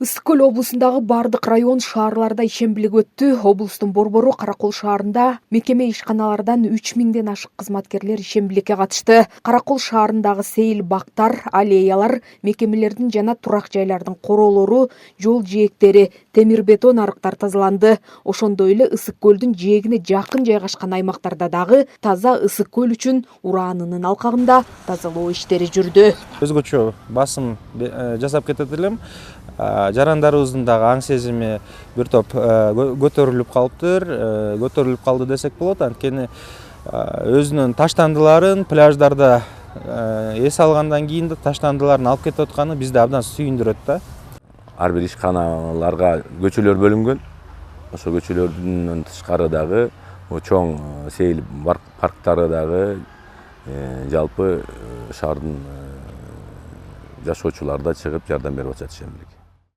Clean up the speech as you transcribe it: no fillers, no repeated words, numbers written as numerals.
Ысык Көл облусундагы бардык район шаарларда ишембилик өттү. Облустун Борбору Каракол шаарында мекеме ишканалардан 3000ден ашык кызматкерлер ишембиликке катышты. Каракол шаарындагы сейил бактар, аллеялар, мекемелердин жана турак жайлардын короолору, жол жээктери, темир бетон арыктар тазаланды. Ошондой эле Ысык Көлдүн жээгине жакын жайгашкан аймактарда дагы таза Ысык Көл үчүн Ураанынын алкагында тазалоо иштери жүрдү. Өзгөчө басым жасап кетет элем. Жарандарыбыздын дагы аң сезими бир топ көтөрүлүп калыптыр. Көтөрүлүп калды десек болот. Анткени өзүнүн таштандыларын пляждарда эс алгандан кийин да таштандыларын алып кетип атканы бизди абдан сүйүндүрөт да. Ар бир ишканаларга көчөлөр бөлүнгөн. Ошо көчөлөрдөн тышкары дагы чоң сейил парктары дагы жалпы шаардын жашоочулары да чыгып жардам берип атышат ишембилик.